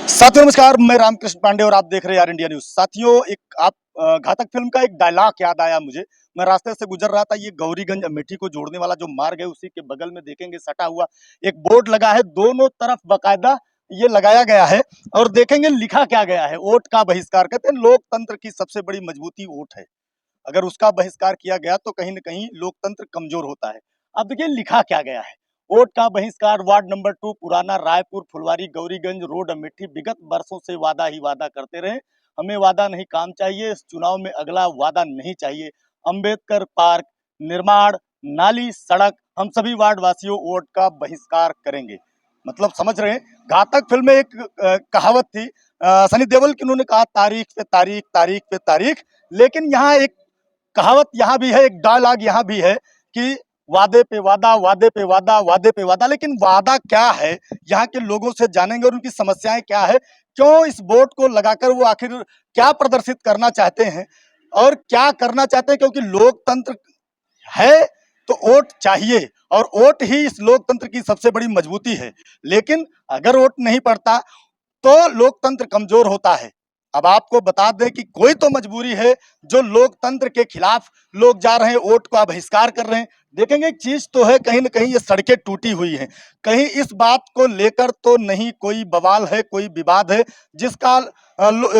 साथियों नमस्कार, मैं रामकृष्ण पांडे और आप देख रहे हैं यार इंडिया न्यूज। साथियों एक घातक फिल्म का एक डायलॉग याद आया मुझे। मैं रास्ते से गुजर रहा था, ये गौरीगंज अमेठी को जोड़ने वाला जो मार्ग है उसी के बगल में देखेंगे सटा हुआ एक बोर्ड लगा है, दोनों तरफ बकायदा ये लगाया गया है और देखेंगे लिखा क्या गया है, वोट का बहिष्कार। कहते हैं लोकतंत्र की सबसे बड़ी मजबूती वोट है, अगर उसका बहिष्कार किया गया तो कहीं न कहीं लोकतंत्र कमजोर होता है। अब देखिए लिखा क्या गया है, वोट का बहिष्कार वार्ड नंबर 2 पुराना रायपुर फुलवारी गौरीगंज रोड अमेठी विगत वर्षों से वादा ही वादा करते रहे, हमें वादा नहीं काम चाहिए, इस चुनाव में अगला वादा नहीं चाहिए। अंबेडकर पार्क निर्माण, नाली, सड़क, हम सभी वार्ड वासियों वोट का बहिष्कार करेंगे। मतलब समझ रहे हैं, घातक फिल्म में एक कहावत थी सनी देओल की, उन्होंने कहा तारीख पे तारीख, तारीख पे तारीख। लेकिन यहाँ एक कहावत यहाँ भी है, एक डायलॉग यहाँ भी है कि वादे पे वादा, वादे पे वादा, वादे पे वादा। लेकिन वादा क्या है, यहाँ के लोगों से जानेंगे और उनकी समस्याएं क्या है, क्यों इस बोर्ड को लगाकर वो आखिर क्या प्रदर्शित करना चाहते हैं और क्या करना चाहते हैं। क्योंकि लोकतंत्र है तो वोट चाहिए और वोट ही इस लोकतंत्र की सबसे बड़ी मजबूती है। लेकिन अगर वोट नहीं पड़ता तो लोकतंत्र कमजोर होता है। अब आपको बता दें कि कोई तो मजबूरी है जो लोकतंत्र के खिलाफ लोग जा रहे हैं, वोट का बहिष्कार कर रहे हैं। देखेंगे एक चीज तो है, कहीं ना कहीं ये सड़कें टूटी हुई हैं, कहीं इस बात को लेकर तो नहीं कोई बवाल है, कोई विवाद है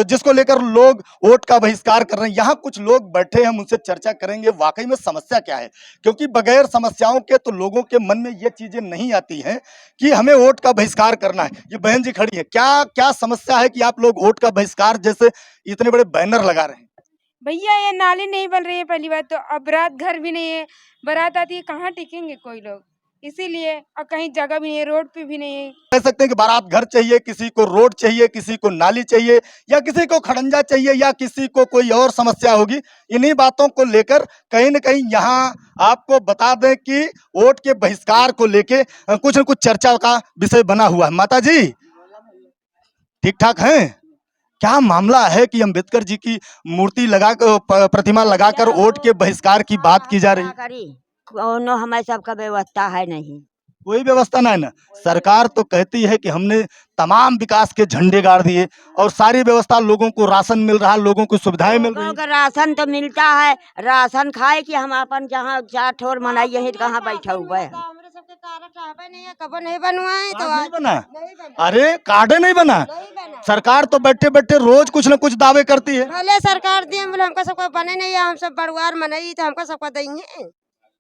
जिसको लेकर लोग वोट का बहिष्कार कर रहे हैं। यहाँ कुछ लोग बैठे हैं, हम उनसे चर्चा करेंगे वाकई में समस्या क्या है, क्योंकि बगैर समस्याओं के तो लोगों के मन में ये चीजें नहीं आती हैं कि हमें वोट का बहिष्कार करना है। ये बहन जी खड़ी है, क्या क्या समस्या है कि आप लोग वोट का बहिष्कार जैसे इतने बड़े बैनर लगा रहे हैं? भैया ये नाली नहीं बन रही है, पहली बात तो अब बारात घर भी नहीं है, बारात आती है कहाँ टिकेंगे कोई लोग, इसीलिए। और कहीं जगह भी नहीं है, रोड पे भी नहीं है। कह सकते हैं कि बारात घर चाहिए, किसी को रोड चाहिए, किसी को नाली चाहिए, या किसी को खड़ंजा चाहिए, या किसी को कोई और समस्या होगी। इन्हीं बातों को लेकर कहीं न कहीं यहाँ आपको बता दें कि वोट के बहिष्कार को लेके कुछ न कुछ चर्चा का विषय बना हुआ है। माता जी ठीक ठाक हैं? क्या मामला है कि अंबेडकर जी की मूर्ति लगा प्रतिमा लगाकर वोट के बहिष्कार की बात की जा रही है? कोनो हमारे सबका व्यवस्था है नहीं। कोई व्यवस्था नहीं ना। सरकार तो कहती है कि हमने तमाम विकास के झंडे गाड़ दिए और सारी व्यवस्था, लोगों को राशन मिल रहा, लोगों को सुविधाएं मिल रही। लोगों का राशन तो मिलता है, राशन खाए कि हम अपन जहाँ चार ठोर मनाई है कहाँ बैठा हुआ है। कबो नहीं बनवाए तो नहीं बना। अरे कार्ड नहीं बना। सरकार तो बैठे बैठे रोज कुछ न कुछ दावे करती है। भले सरकार दिए, बोले हमको सबको बने नहीं है, हम सब बड़वार मनाई तो हमको सबको देंगे।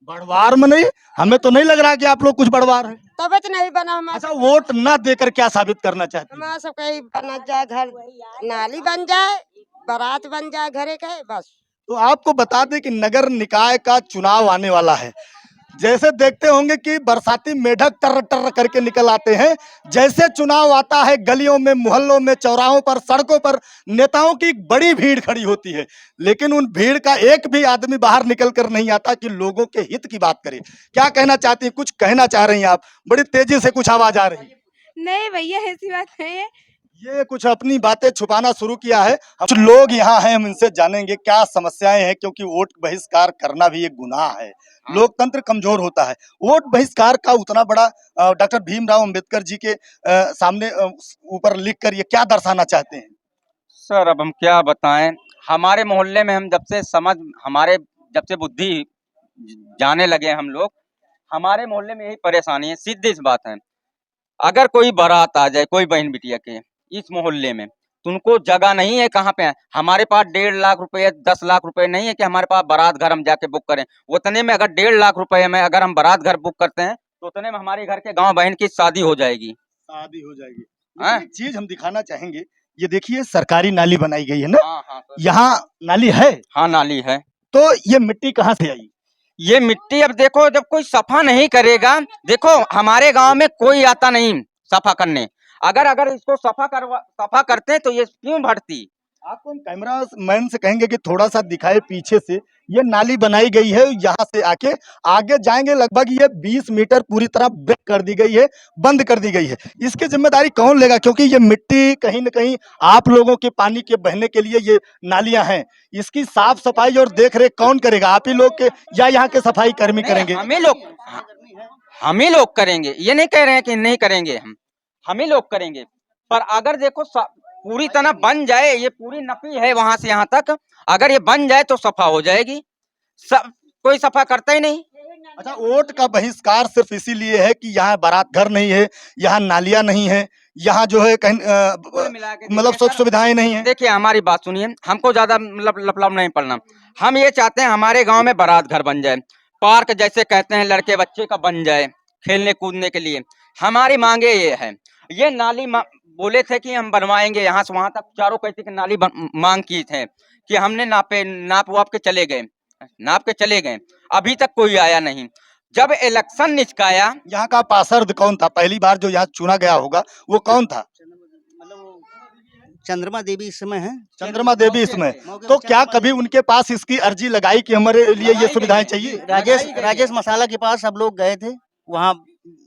बड़वार में नहीं, हमें तो नहीं लग रहा कि आप लोग कुछ बड़वार है। तब तो नहीं बना हमारा। अच्छा, वोट ना देकर क्या साबित करना चाहते हैं? हमारा सबका ही बना जाए, घर नाली बन जाए, बारात बन जाए घरे के, बस। तो आपको बता दें कि नगर निकाय का चुनाव आने वाला है। जैसे देखते होंगे कि बरसाती मेढक टर टर करके निकल आते हैं, जैसे चुनाव आता है गलियों में, मोहल्लों में, चौराहों पर, सड़कों पर नेताओं की बड़ी भीड़ खड़ी होती है। लेकिन उन भीड़ का एक भी आदमी बाहर निकल कर नहीं आता कि लोगों के हित की बात करे। क्या कहना चाहती हैं, कुछ कहना चाह रही हैं आप? बड़ी तेजी से कुछ आवाज आ रही है। नहीं भैया ऐसी बात नहीं है। ये कुछ अपनी बातें छुपाना शुरू किया है। कुछ लोग यहाँ हैं, हम इनसे जानेंगे क्या समस्याएं हैं, क्योंकि वोट बहिष्कार करना भी एक गुनाह है, लोकतंत्र कमजोर होता है। वोट बहिष्कार का उतना बड़ा डॉक्टर भीमराव अंबेडकर जी के सामने ऊपर लिखकर ये क्या दर्शाना चाहते हैं? सर अब हम क्या बताएं, हमारे मोहल्ले में हम जब से बुद्धि जाने लगे हम लोग, हमारे मोहल्ले में यही परेशानी है। सीधी सी बात है, अगर कोई बारात आ जाए कोई बहन बिटिया के इस मोहल्ले में, तो उनको जगह नहीं है कहाँ पे है। हमारे पास 1.5 लाख रुपए 10 लाख रुपए नहीं है कि हमारे पास बारात घर हम जाके बुक करें। उतने में अगर 1.5 लाख रुपए में अगर हम बारात घर बुक करते हैं तो उतने में हमारे घर के गांव बहन की शादी हो जाएगी। शादी हो जाएगी। एक चीज हम दिखाना चाहेंगे, ये देखिए सरकारी नाली बनाई गई है ना। हाँ हाँ यहाँ नाली है। हाँ नाली है। तो ये मिट्टी कहाँ से आई? ये मिट्टी अब देखो, जब कोई सफा नहीं करेगा, देखो हमारे गांव में कोई आता नहीं सफा करने। अगर इसको सफा करते हैं तो ये क्यों भरती। आपको हम कैमरा मैन से कहेंगे कि थोड़ा सा दिखाए पीछे से। ये नाली बनाई गई है, यहाँ से आके आगे जाएंगे लगभग ये 20 मीटर पूरी तरह ब्रेक कर दी गई है, बंद कर दी गई है। इसकी जिम्मेदारी कौन लेगा, क्योंकि ये मिट्टी कहीं न कहीं आप लोगों के पानी के बहने के लिए ये नालियां हैं। इसकी साफ सफाई और देख रेख कौन करेगा, आप ही लोग के या यहाँ के सफाई कर्मी करेंगे? हम ही लोग करेंगे। ये नहीं कह रहे हैं कि नहीं करेंगे, हम ही लोग करेंगे। पर अगर देखो पूरी तरह बन जाए, ये पूरी नपी है वहां से यहाँ तक, अगर ये बन जाए तो सफा हो जाएगी। सब कोई सफा करता ही नहीं। अच्छा, वोट का बहिष्कार सिर्फ इसीलिए है कि यहाँ बारात घर नहीं है, यहाँ नालियां नहीं है, यहाँ जो है कहीं मतलब सुख सुविधाएं नहीं है। देखिए हमारी बात सुनिए, हमको ज्यादा मतलब लपलप नहीं पड़ना। हम ये चाहते हैं हमारे गांव में बारात घर बन जाए, पार्क जैसे कहते हैं लड़के बच्चे का बन जाए खेलने कूदने के लिए। हमारी मांगे ये है। ये नाली बोले थे कि हम बनवाएंगे, यहाँ से वहां तक चारों कहते की नाली मांग की थे कि हमने नाप वाप के चले गए, नाप के चले गए, अभी तक कोई आया नहीं। जब इलेक्शन निचकाया, यहाँ का पार्षद कौन था? पहली बार जो यहाँ चुना गया होगा वो कौन था? चंद्रमा देवी इस समय है। चंद्रमा देवी इसमें, तो क्या कभी उनके पास इसकी अर्जी लगाई कि हमारे लिए ये सुविधाएं चाहिए? राजेश मसाला के पास सब लोग गए थे, वहाँ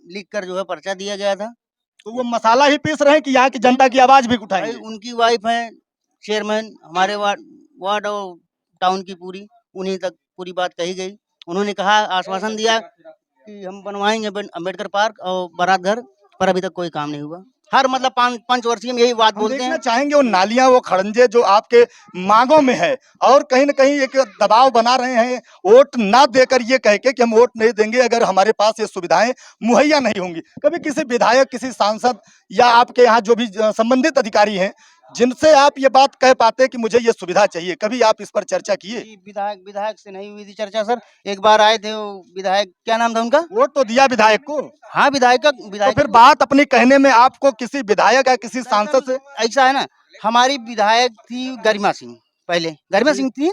लिख कर जो है पर्चा दिया गया था। तो वो मसाला ही पीस रहे हैं कि यहाँ की जनता की आवाज भी उठाएंगे? उनकी वाइफ है चेयरमैन, हमारे वार्ड और टाउन की पूरी, उन्हीं तक पूरी बात कही गई। उन्होंने कहा, आश्वासन दिया कि हम बनवाएंगे अम्बेडकर पार्क और बारात घर, पर अभी तक कोई काम नहीं हुआ। हर मतलब 5 वर्षीय में यही बात बोलते हैं। चाहेंगे वो नालियां, वो खड़ंजे जो आपके मांगों में है, और कहीं न कहीं एक दबाव बना रहे हैं वोट ना देकर, ये कह के कि हम वोट नहीं देंगे अगर हमारे पास ये सुविधाएं मुहैया नहीं होंगी। कभी किसी विधायक, किसी सांसद या आपके यहाँ जो भी संबंधित अधिकारी हैं जिनसे आप ये बात कह पाते कि मुझे ये सुविधा चाहिए, कभी आप इस पर चर्चा किए? विधायक से नहीं हुई थी चर्चा सर। एक बार आए थे वो विधायक, क्या नाम था उनका? वोट तो दिया विधायक को। हाँ, विधायक तो फिर बात अपनी कहने में आपको किसी विधायक या किसी सांसद से? ऐसा है ना, हमारी विधायक थी गरिमा सिंह, पहले गरिमा सिंह थी,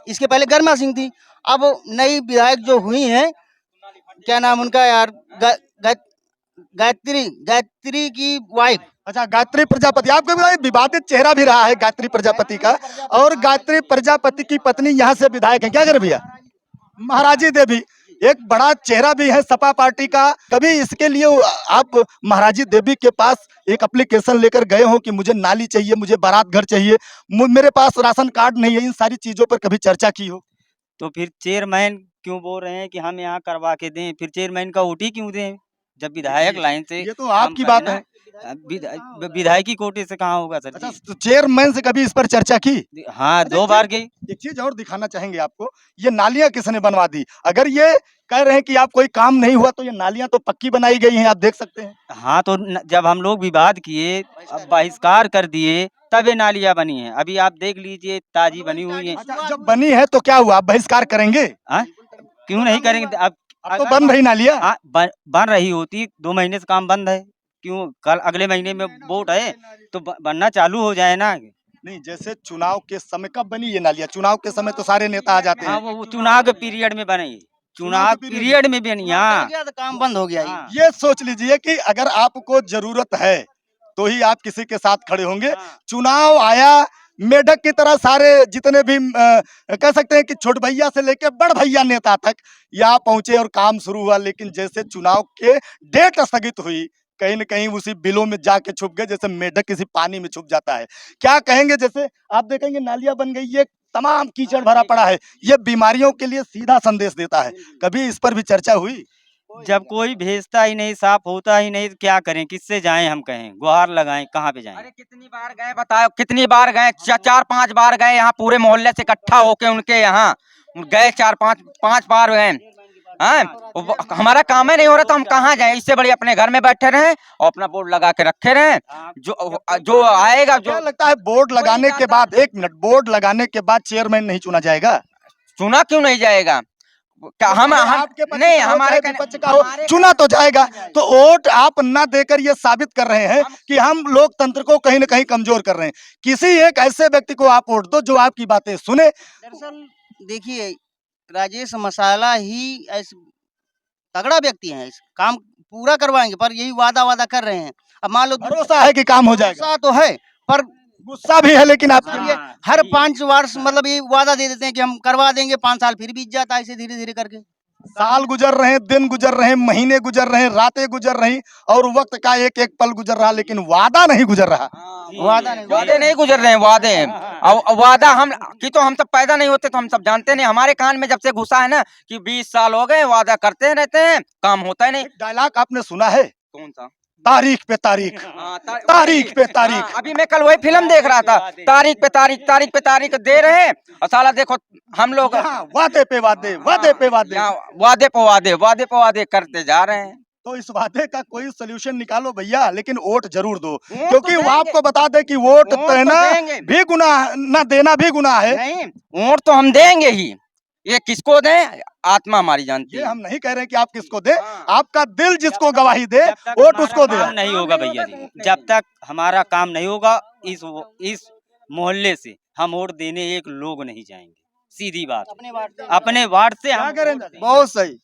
इसके पहले गरिमा सिंह थी। अब नई विधायक जो हुई है, क्या नाम उनका यार, गायत्री की वाइफ। अच्छा, गायत्री प्रजापति। आपको भी विवादित चेहरा भी रहा है गायत्री प्रजापति का, और गायत्री प्रजापति की पत्नी यहाँ से विधायक है, क्या कर भैया? महाराजी देवी एक बड़ा चेहरा भी है सपा पार्टी का। कभी इसके लिए आप महाराजी देवी के पास एक एप्लीकेशन लेकर गए हो कि मुझे नाली चाहिए, मुझे बारात घर चाहिए, मेरे पास राशन कार्ड नहीं है, इन सारी चीजों पर कभी चर्चा की हो? तो फिर चेयरमैन क्यों बोल रहे हैं कि हम यहाँ करवा के दें? फिर चेयरमैन का वोट ही क्यों दें जब विधायक लाइन से? ये तो आपकी बात है। विधायकी कोटे से कहाँ होगा सर? अच्छा, तो चेयरमैन से कभी इस पर चर्चा की? हाँ, 2 बार की। एक चीज और दिखाना चाहेंगे आपको, ये नालियां किसने बनवा दी? अगर ये कह रहे हैं कि आप कोई काम नहीं हुआ, तो ये नालियां तो पक्की बनाई गई हैं, आप देख सकते हैं। हाँ, तो जब हम लोग विवाद किए, बहिष्कार कर दिए, तब ये नालियां बनी हैं। अभी आप देख लीजिए, ताजी बनी हुई है। अच्छा, जब बनी है तो क्या हुआ, आप बहिष्कार करेंगे? क्यों नहीं करेंगे? अब तो बन रही नालियां? बन रही होती, 2 महीने से काम बंद है, क्यों? कल अगले महीने में वोट है तो बनना चालू हो जाए ना। नहीं, जैसे चुनाव के समय कब बनी ये नालियां? चुनाव के समय तो सारे नेता आ जाते हैं। हाँ, वो चुनाव के पीरियड में बनी, चुनाव पीरियड में बनी। हाँ, तो काम बंद हो गया। ये सोच लीजिए कि अगर आपको जरूरत है तो ही आप किसी के साथ खड़े होंगे। चुनाव आया, मेढक की तरह सारे जितने भी कह सकते हैं कि छोट भैया से लेके बड़ भैया नेता तक यहाँ पहुंचे और काम शुरू हुआ। लेकिन जैसे चुनाव के डेट स्थगित हुई, कहीं न कहीं उसी बिलों में जाके छुप गए, जैसे मेढक किसी पानी में छुप जाता है। क्या कहेंगे? जैसे आप देखेंगे नालियां बन गई, ये तमाम कीचड़ भरा पड़ा है, ये बीमारियों के लिए सीधा संदेश देता है। कभी इस पर भी चर्चा हुई? जब कोई भेजता ही नहीं, साफ होता ही नहीं, तो क्या करें? किससे जाएं? हम कहें, गुहार लगाएं, कहाँ पे जाएं? अरे कितनी बार गए बताओ, कितनी बार गए? 4-5 बार गए, यहाँ पूरे मोहल्ले से इकट्ठा होके उनके यहाँ गए, 4-5 बार गए। हाँ, हमारा काम ही नहीं हो रहा तो हम कहाँ जाएं? इससे बड़ी अपने घर में बैठे रहे और अपना बोर्ड लगा के रखे रहे। जो आएगा, जो लगता है बोर्ड लगाने के बाद, 1 मिनट, बोर्ड लगाने के बाद चेयरमैन नहीं चुना जाएगा? चुना क्यों नहीं जाएगा? क्या हम नहीं, हमारे विपक्ष का हो, चुना तो जाएगा। तो वोट आप ना देकर ये साबित कर रहे हैं कि हम लोकतंत्र को कहीं न कहीं कमजोर कर रहे हैं। किसी एक ऐसे व्यक्ति को आप वोट दो जो आपकी बातें सुने। दरअसल देखिए, राजेश मसाला ही ऐसे तगड़ा व्यक्ति है, काम पूरा करवाएंगे, पर यही वादा कर रहे हैं। अब मान लो भरोसा है कि काम हो जाएगा, भरोसा तो है, पर गुस्सा भी है। लेकिन आप हर 5 वर्ष मतलब ये वादा दे देते हैं कि हम करवा देंगे, 5 साल फिर बीत जाता है, ऐसे धीरे धीरे करके। साल गुजर रहे हैं, दिन गुजर रहे हैं, महीने गुजर रहे हैं, रातें गुजर रही, और वक्त का एक एक पल गुजर रहा, लेकिन वादा नहीं गुजर रहा। वादे नहीं गुजर रहे हैं, वादे। और वादा हम सब पैदा नहीं होते तो हम सब जानते नहीं। हमारे कान में जब से घुसा है ना कि 20 साल हो गए, वादा करते रहते हैं, काम होता ही नहीं। डायलॉग आपने सुना है? कौन सा? तारीख पे तारीख, हाँ, तारीख पे तारीख। हाँ, अभी मैं कल वही फिल्म देख रहा था, तारीख पे तारीख, तारीख पे तारीख दे रहे हैं और साला देखो हम लोग यहाँ वादे पे वादे, वादे पे वादे। यहाँ वादे पे वादे, वादे पे वादे करते जा रहे हैं। तो इस वादे का कोई सोल्यूशन निकालो भैया, लेकिन वोट जरूर दो, वोट क्योंकि तो वो देंगे। आपको बता दे कि वोट वोट तो देना देंगे। भी गुनाह, ना देना भी गुनाह है। नहीं, वोट तो हम देंगे ही, ये किसको दें आत्मा हमारी जानती ये है। हम नहीं कह रहे कि आप किसको दे, हाँ। आपका दिल जिसको गवाही दे जब तक वोट हमारा उसको दे। काम नहीं होगा भैया जी, जब तक हमारा काम नहीं होगा इस मोहल्ले से हम वोट देने एक लोग नहीं जाएंगे। सीधी बात, अपने वार्ड से क्या हम करें वोट दादा? देंगे। बहुत सही,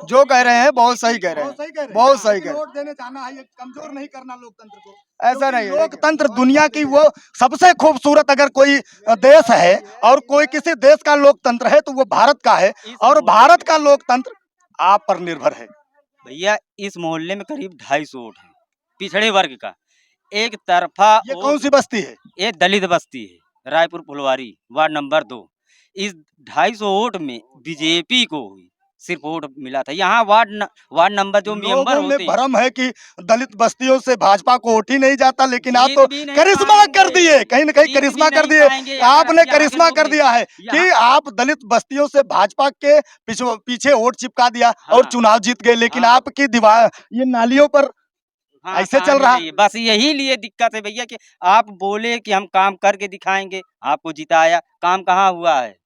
जो कह रहे हैं बहुत सही कह रहे बहुत हैं, सही कह रहे हैं। बहुत सही लेकिन कह रहे वोट देने जाना है, ये कमजोर नहीं करना लोकतंत्र को। हैं। ऐसा क्योंकि नहीं है, लोकतंत्र दुनिया की वो सबसे खूबसूरत अगर कोई देश है और कोई किसी देश का लोकतंत्र है तो वो भारत का है, और भारत का लोकतंत्र आप पर निर्भर है। भैया इस मोहल्ले में करीब 250 वोट है पिछड़े वर्ग का। एक तरफा ये कौन सी बस्ती है? ये दलित बस्ती है, रायपुर फुलवारी, वार्ड नंबर 2। इस 250 वोट में बीजेपी को हुई सिर्फ वोट मिला था। यहाँ वार्ड नंबर जो मेंबर लोगों में होते हैं, भ्रम है कि दलित बस्तियों से भाजपा को वोट ही नहीं जाता, लेकिन आप जीत तो भी नहीं करिश्मा पाएंगे। कर दिए, कहीं ना कहीं जीत करिश्मा भी कर नहीं दिए। पाएंगे अगर आपने यहाँ के करिश्मा लोग कर नहीं- दिया है कि यहाँ- आप दलित बस्तियों से भाजपा के पीछे वोट चिपका दिया और हाँ। चुनाव जीत गए, लेकिन हाँ। आपकी दीवार ये नालियों पर हाँ, ऐसे चल कहानी रहा। यही है। बस यही लिए दिक्कत है भैया कि आप बोले कि हम काम करके दिखाएंगे, आपको जिताया, काम कहाँ हुआ है?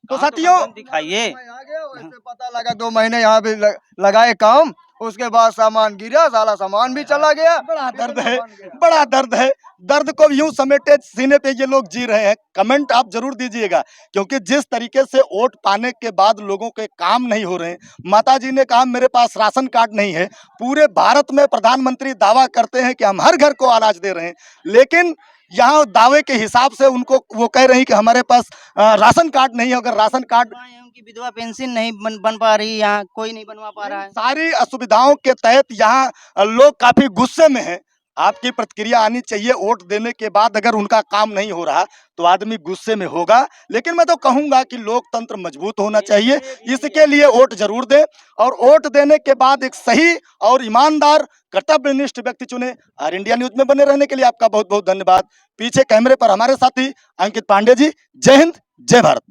तो काम साथियों, कम दिखाइए। आ गया, वैसे पता लगा 2 महीने यहाँ पे लगाए काम, उसके बाद सामान गिरा, साला सामान भी चला गया। बड़ा दर्द है, बड़ा दर्द है। दर्द को यूं समेटे सीने पे ये लोग जी रहे हैं। कमेंट आप जरूर दीजिएगा, क्योंकि जिस तरीके से वोट पाने के बाद लोगों के काम नहीं हो रहे हैं। माता जी ने कहा मेरे पास राशन कार्ड नहीं है। पूरे भारत में प्रधानमंत्री दावा करते हैं कि हम हर घर को अनाज दे रहे हैं, लेकिन यहाँ दावे के हिसाब से उनको वो कह रहे हैं कि हमारे पास राशन कार्ड नहीं है। अगर राशन कार्ड, उनकी विधवा पेंशन नहीं बन पा रही, यहाँ कोई नहीं बनवा पा रहा है। सारी असुविधाओं के तहत यहाँ लोग काफी गुस्से में हैं। आपकी प्रतिक्रिया आनी चाहिए। वोट देने के बाद अगर उनका काम नहीं हो रहा तो आदमी गुस्से में होगा, लेकिन मैं तो कहूंगा कि लोकतंत्र मजबूत होना चाहिए। इसके लिए वोट जरूर दें, और वोट देने के बाद एक सही और ईमानदार कर्तव्यनिष्ठ व्यक्ति चुने। और इंडिया न्यूज में बने रहने के लिए आपका बहुत बहुत धन्यवाद। पीछे कैमरे पर हमारे साथी अंकित पांडे जी। जय हिंद, जय भारत।